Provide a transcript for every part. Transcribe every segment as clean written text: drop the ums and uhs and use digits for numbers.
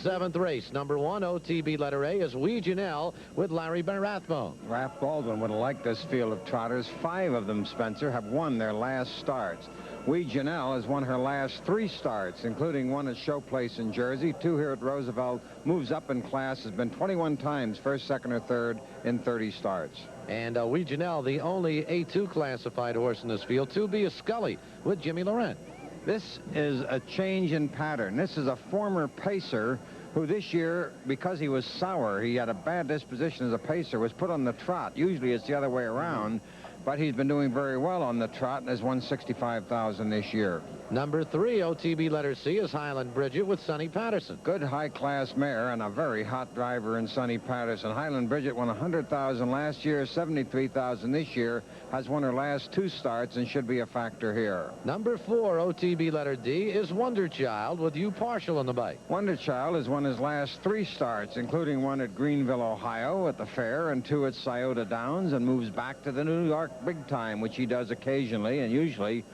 Seventh race, number 1, OTB letter A, is Wee Janelle with Larry Rathbone. Raph Baldwin would have liked this field of trotters. 5 of them, Spencer, have won their last starts. Wee Janelle has won her last 3 starts, including one at Showplace in Jersey, 2 here at Roosevelt, moves up in class, has been 21 times, first, second, or third in 30 starts. And Wee Janelle, the only A2 classified horse in this field. 2B is Scully with Jimmy Laurent. This is a change in pattern. This is a former pacer who this year, because he was sour, he had a bad disposition as a pacer, was put on the trot. Usually it's the other way around, but he's been doing very well on the trot and has won $65,000 this year. Number 3, OTB letter C, is Highland Bridget with Sonny Patterson. Good high-class mare and a very hot driver in Sonny Patterson. Highland Bridget won $100,000 last year, $73,000 this year, has won her last 2 starts and should be a factor here. Number 4, OTB letter D, is Wonder Child with Hugh Partial on the bike. Wonder Child has won his last 3 starts, including one at Greenville, Ohio at the fair and 2 at Scioto Downs, and moves back to the New York big time, which he does occasionally and usually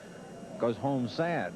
goes home sad.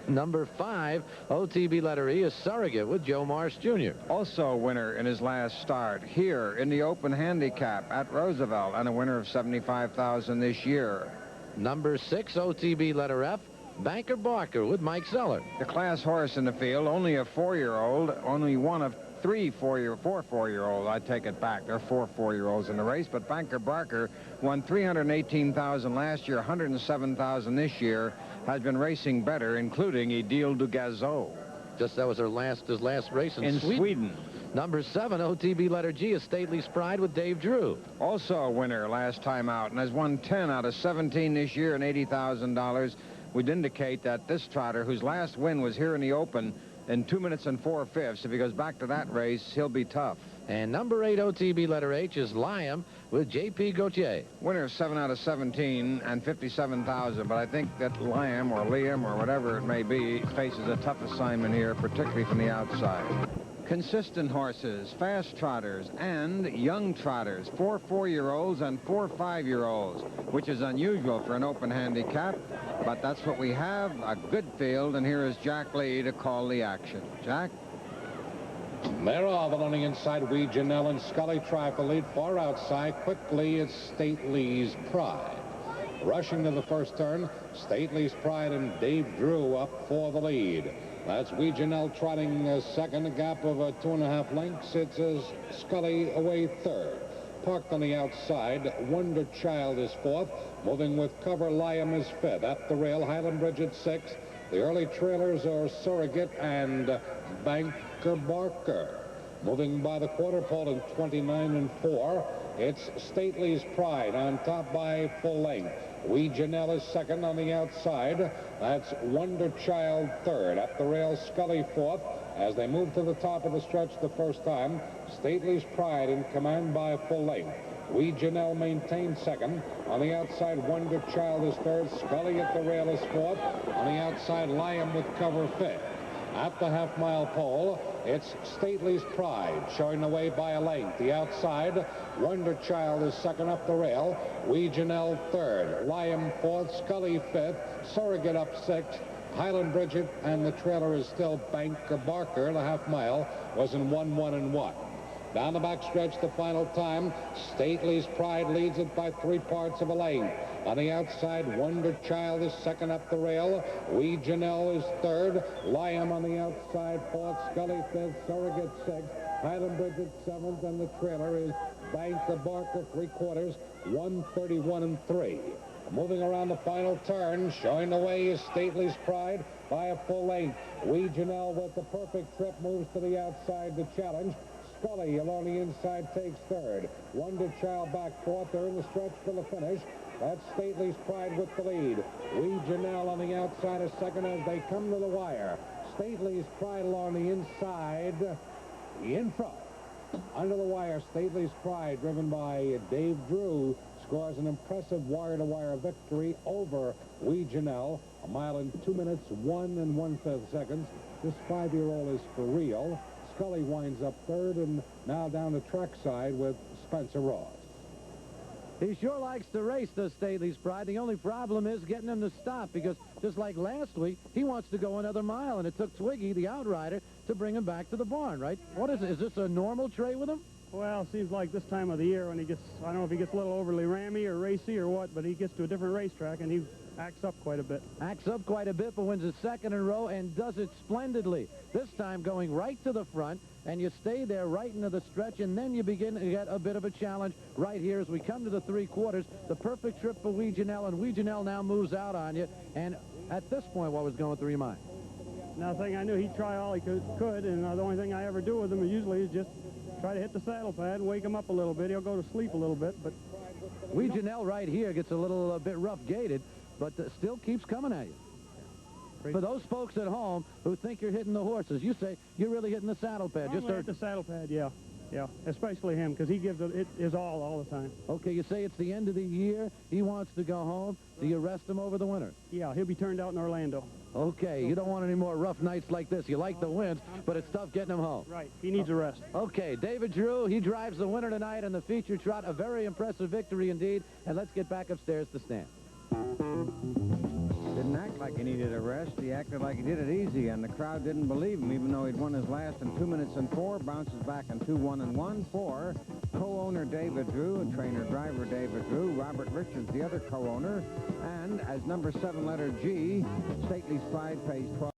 Number 5, OTB letter E, is Surrogate with Joe Marsh Jr. Also a winner in his last start here in the Open Handicap at Roosevelt, and a winner of $75,000 this year. Number 6, OTB letter F, Banker Barker with Mike Zeller. The class horse in the field, only a 4-year-old, only one of 4 4-year-olds. I take it back. There are 4 4-year-olds in the race, but Banker Barker won $318,000 last year, $107,000 this year, has been racing better, including Idil du Gazeau. Just that was his last race in Sweden. Number 7, OTB letter G, is Stately's Pride with Dave Drew. Also a winner last time out and has won 10 out of 17 this year and $80,000. Would indicate that this trotter, whose last win was here in the Open, in 2 minutes and 4/5. If he goes back to that race, he'll be tough. And number 8, OTB letter H, is Liam with J.P. Gauthier. Winner 7 out of 17 and $57,000. But I think that Liam or Liam or whatever it may be faces a tough assignment here, particularly from the outside. Consistent horses, fast trotters, and young trotters, 4 4-year-olds and 4 5-year-olds, which is unusual for an open handicap, but that's what we have, a good field, and here is Jack Lee to call the action. Jack? They're all running inside. Wee Janelle and Scully try for lead. Far outside, quickly, it's Stately's Pride. Rushing to the first turn, Stately's Pride and Dave Drew up for the lead. That's Wee Janelle trotting second, a gap of 2.5 lengths. It's Scully away third. Parked on the outside, Wonder Child is fourth. Moving with cover, Liam is fifth. At the rail, Highland Bridget sixth. The early trailers are Surrogate and Banker Barker. Moving by the quarter pole in 29 4, it's Stately's Pride on top by full length. Wee Janelle is second on the outside. That's Wonder Child third. At the rail, Scully fourth. As they move to the top of the stretch the first time, Stately's Pride in command by full length. Wee Janelle maintains second. On the outside, Wonder Child is third. Scully at the rail is fourth. On the outside, Liam with cover fifth. At the half-mile pole, it's Stately's Pride showing the way by a length. The outside, Wonder Child is second up the rail. Wee Janelle third. Liam fourth. Scully fifth. Surrogate up sixth. Highland Bridget and the trailer is still Banker Barker. The half-mile was in 1-1-1. Down the backstretch, the final time, Stately's Pride leads it by 3/4 of a length. On the outside, Wonder Child is second up the rail. Wee Janelle is third. Liam on the outside, fourth. Scully fifth. Surrogate sixth. Highland Bridget seventh, and the trailer is Banker Barker 3/4, 1:31 3. Moving around the final turn, showing the way is Stately's Pride by a full length. Wee Janelle with the perfect trip moves to the outside to challenge. Scully along the inside takes third. Wonder Child back fourth. They're in the stretch for the finish. That's Stately's Pride with the lead. Wee Janelle on the outside is second as they come to the wire. Stately's Pride along the inside in front. Under the wire, Stately's Pride, driven by Dave Drew, scores an impressive wire-to-wire victory over Wee Janelle. 1 mile in 2 minutes, 1 1/5 seconds. This 5-year-old is for real. Scully winds up third, and now down the trackside with Spencer Ross. He sure likes to race, does Stately's Pride. The only problem is getting him to stop, because just like last week, he wants to go another mile, and it took Twiggy, the outrider, to bring him back to the barn, right? What is it? Is this a normal trait with him? Well, it seems like this time of the year when he gets, I don't know if he gets a little overly rammy or racy or what, but he gets to a different racetrack and he acts up quite a bit. Acts up quite a bit, but wins his second in a row and does it splendidly. This time going right to the front, and you stay there right into the stretch, and then you begin to get a bit of a challenge right here as we come to the three-quarters. The perfect trip for Wee Janelle, and Wee Janelle now moves out on you. And at this point, what was going through your mind? Nothing. I knew he'd try all he could, and the only thing I ever do with him usually is just try to hit the saddle pad and wake him up a little bit. He'll go to sleep a little bit, but... Wee Janelle right here gets a little bit rough-gated, but still keeps coming at you. For those folks at home who think you're hitting the horses, you say you're really hitting the saddle pad. Just hit the saddle pad, yeah. Yeah, especially him, because he gives it his all the time. Okay, you say it's the end of the year. He wants to go home. Do you rest him over the winter? Yeah, he'll be turned out in Orlando. Okay, you don't want any more rough nights like this. You like the wins, but it's tough getting him home. Right, he needs a rest. Okay, David Drew, he drives the winner tonight in the feature trot. A very impressive victory indeed. And let's get back upstairs to Stan. Didn't act like he needed a rest. He acted like he did it easy, and the crowd didn't believe him, even though he'd won his last in 2 minutes and 4, bounces back in 2-1-1 for co-owner David Drew and trainer-driver David Drew, Robert Richards, the other co-owner, and as number 7 letter G, Stately's Pride pays 12.